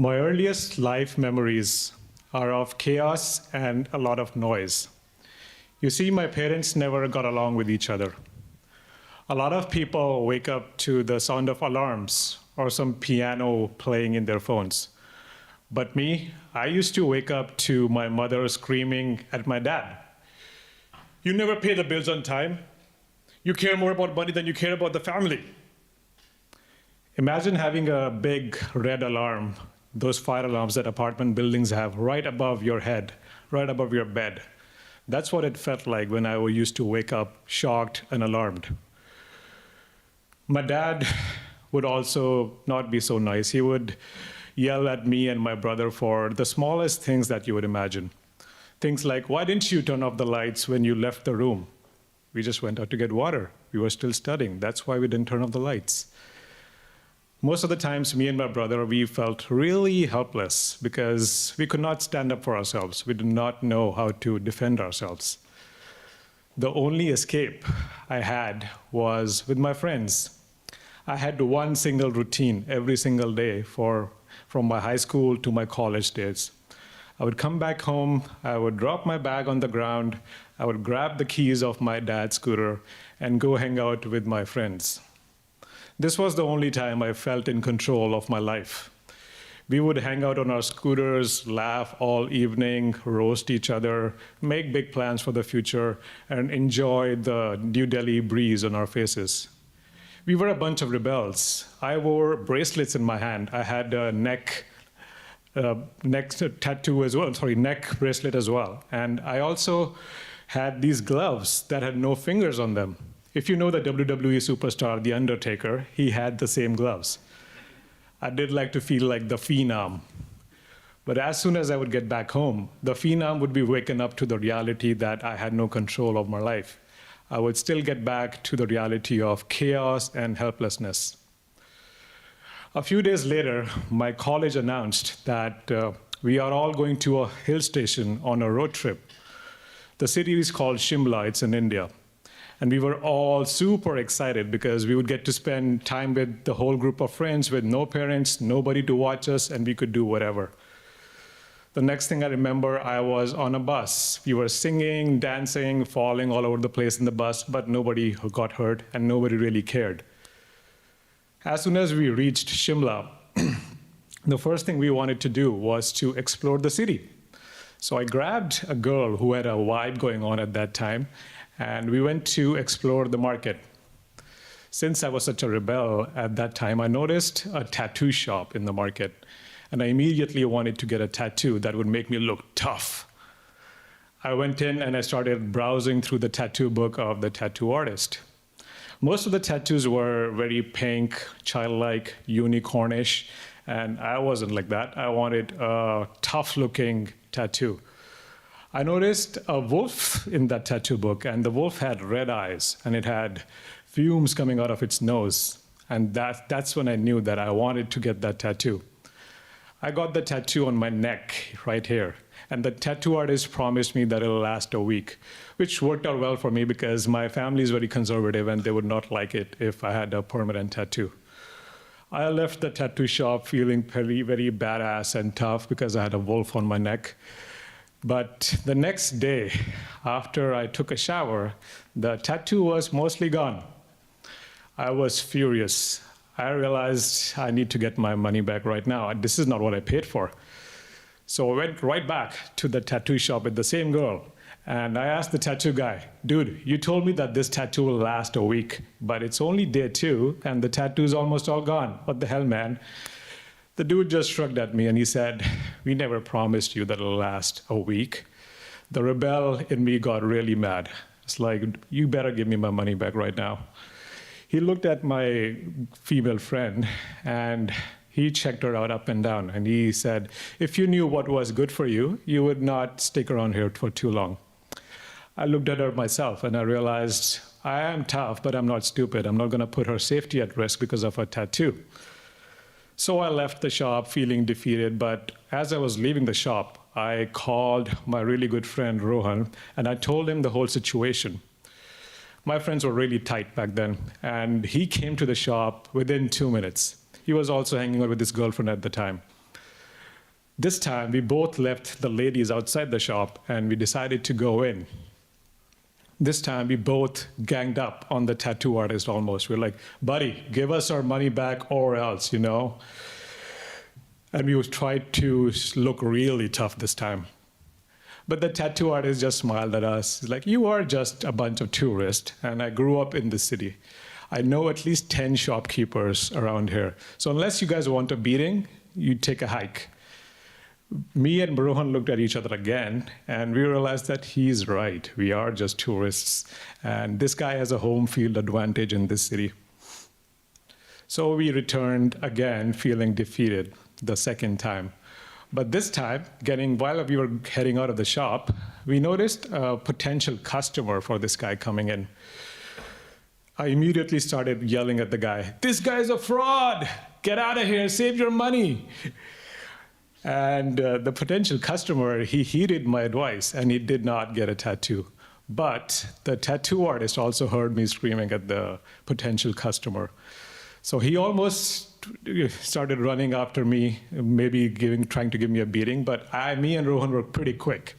My earliest life memories are of chaos and a lot of noise. You see, my parents never got along with each other. A lot of people wake up to the sound of alarms or some piano playing in their phones. But me, I used to wake up to my mother screaming at my dad. You never pay the bills on time. You care more about money than you care about the family. Imagine having a big red alarm, those fire alarms that apartment buildings have, right above your head, right above your bed. That's what it felt like when I used to wake up shocked and alarmed. My dad would also not be so nice. He would yell at me and my brother for the smallest things that you would imagine. Things like, why didn't you turn off the lights when you left the room? We just went out to get water. We were still studying. That's why we didn't turn off the lights. Most of the times, me and my brother, we felt really helpless because we could not stand up for ourselves. We did not know how to defend ourselves. The only escape I had was with my friends. I had one single routine every single day from my high school to my college days. I would come back home, I would drop my bag on the ground, I would grab the keys of my dad's scooter and go hang out with my friends. This was the only time I felt in control of my life. We would hang out on our scooters, laugh all evening, roast each other, make big plans for the future, and enjoy the New Delhi breeze on our faces. We were a bunch of rebels. I wore bracelets in my hand. I had a neck tattoo as well, neck bracelet as well. And I also had these gloves that had no fingers on them. If you know the WWE superstar, The Undertaker, he had the same gloves. I did like to feel like the Phenom. But as soon as I would get back home, the Phenom would be waken up to the reality that I had no control of my life. I would still get back to the reality of chaos and helplessness. A few days later, my college announced that we are all going to a hill station on a road trip. The city is called Shimla, it's in India. And we were all super excited because we would get to spend time with the whole group of friends with no parents, nobody to watch us, and we could do whatever. The next thing I remember, I was on a bus. We were singing, dancing, falling all over the place in the bus, but nobody got hurt and nobody really cared. As soon as we reached Shimla, the first thing we wanted to do was to explore the city. So I grabbed a girl who had a vibe going on at that time, and we went to explore the market. Since I was such a rebel at that time, I noticed a tattoo shop in the market, and I immediately wanted to get a tattoo that would make me look tough. I went in and I started browsing through the tattoo book of the tattoo artist. Most of the tattoos were very pink, childlike, unicornish, and I wasn't like that. I wanted a tough-looking tattoo. I noticed a wolf in that tattoo book, and the wolf had red eyes, and it had fumes coming out of its nose. And that's when I knew that I wanted to get that tattoo. I got the tattoo on my neck right here, and the tattoo artist promised me that it'll last a week, which worked out well for me because my family is very conservative and they would not like it if I had a permanent tattoo. I left the tattoo shop feeling very, very badass and tough because I had a wolf on my neck. But the next day, after I took a shower, the tattoo was mostly gone. I was furious. I realized I need to get my money back right now. This is not what I paid for. So I went right back to the tattoo shop with the same girl. And I asked the tattoo guy, dude, you told me that this tattoo will last a week, but it's only day 2, and the tattoo's almost all gone. What the hell, man? The dude just shrugged at me and he said, we never promised you that it'll last a week. The rebel in me got really mad. It's like, you better give me my money back right now. He looked at my female friend and he checked her out up and down. And he said, if you knew what was good for you, you would not stick around here for too long. I looked at her myself and I realized I am tough, but I'm not stupid. I'm not going to put her safety at risk because of a tattoo. So I left the shop feeling defeated, but as I was leaving the shop, I called my really good friend Rohan, and I told him the whole situation. My friends were really tight back then, and he came to the shop within 2 minutes. He was also hanging out with his girlfriend at the time. This time, we both left the ladies outside the shop, and we decided to go in. This time, we both ganged up on the tattoo artist almost. We're like, buddy, give us our money back or else, you know? And we tried to look really tough this time. But the tattoo artist just smiled at us. He's like, you are just a bunch of tourists, and I grew up in the city. I know at least 10 shopkeepers around here. So unless you guys want a beating, you take a hike. Me and Rohan looked at each other again, and we realized that he's right. We are just tourists, and this guy has a home field advantage in this city. So we returned again, feeling defeated the second time. But this time, while we were heading out of the shop, we noticed a potential customer for this guy coming in. I immediately started yelling at the guy, "This guy's a fraud! Get out of here, save your money!" And the potential customer, he heeded my advice, and he did not get a tattoo. But the tattoo artist also heard me screaming at the potential customer. So he almost started running after me, maybe trying to give me a beating, but me and Rohan were pretty quick.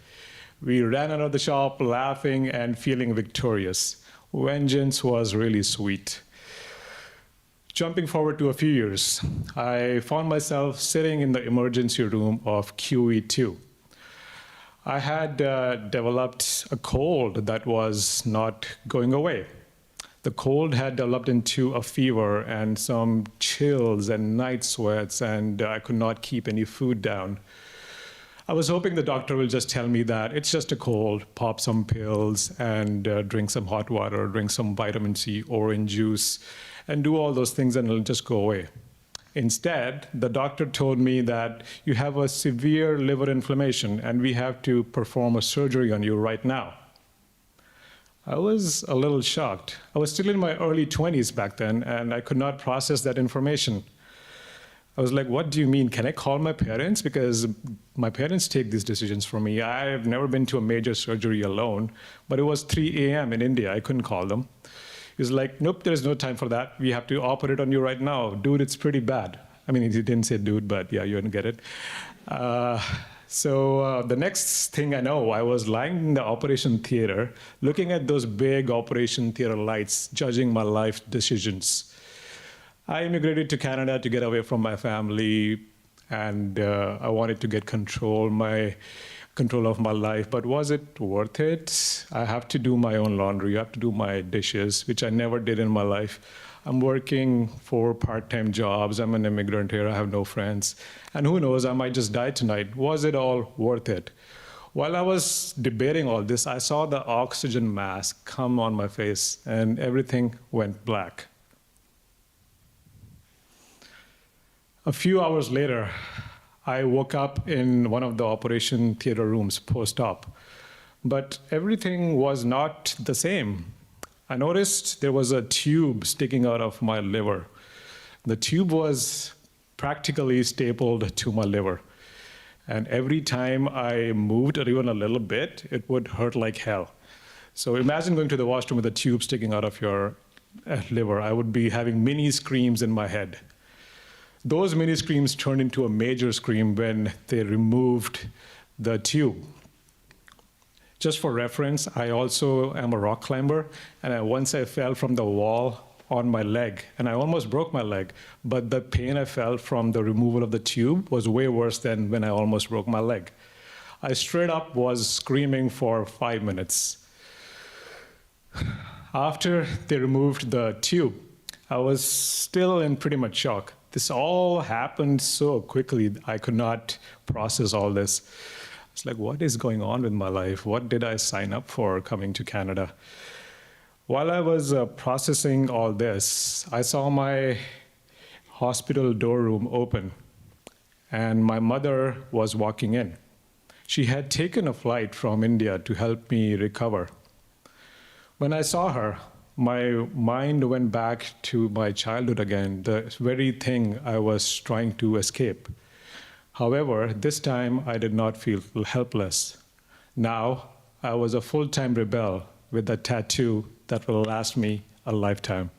We ran out of the shop laughing and feeling victorious. Vengeance was really sweet. Jumping forward to a few years, I found myself sitting in the emergency room of QE2. I had developed a cold that was not going away. The cold had developed into a fever and some chills and night sweats, and I could not keep any food down. I was hoping the doctor will just tell me that it's just a cold, pop some pills, and drink some hot water, drink some vitamin C, orange juice, and do all those things, and it'll just go away. Instead, the doctor told me that you have a severe liver inflammation, and we have to perform a surgery on you right now. I was a little shocked. I was still in my early 20s back then, and I could not process that information. I was like, what do you mean? Can I call my parents? Because my parents take these decisions for me. I've never been to a major surgery alone, but it was 3 a.m. in India. I couldn't call them. He was like, nope, there's no time for that. We have to operate on you right now. Dude, it's pretty bad. I mean, he didn't say dude, but yeah, you didn't get it. So the next thing I know, I was lying in the operation theater, looking at those big operation theater lights, judging my life decisions. I immigrated to Canada to get away from my family, and I wanted to get control of my life, but was it worth it? I have to do my own laundry, I have to do my dishes, which I never did in my life. I'm working 4 part-time jobs, I'm an immigrant here, I have no friends, and who knows, I might just die tonight. Was it all worth it? While I was debating all this, I saw the oxygen mask come on my face, and everything went black. A few hours later, I woke up in one of the operation theater rooms post-op, but everything was not the same. I noticed there was a tube sticking out of my liver. The tube was practically stapled to my liver, and every time I moved even a little bit, it would hurt like hell. So imagine going to the washroom with a tube sticking out of your liver. I would be having mini screams in my head. Those mini screams turned into a major scream when they removed the tube. Just for reference, I also am a rock climber, and once I fell from the wall on my leg, and I almost broke my leg, but the pain I felt from the removal of the tube was way worse than when I almost broke my leg. I straight up was screaming for 5 minutes. After they removed the tube, I was still in pretty much shock. This all happened so quickly, I could not process all this. It's like, what is going on with my life? What did I sign up for coming to Canada? While I was processing all this, I saw my hospital door room open, and my mother was walking in. She had taken a flight from India to help me recover. When I saw her, my mind went back to my childhood again, the very thing I was trying to escape. However, this time I did not feel helpless. Now, I was a full-time rebel with a tattoo that will last me a lifetime.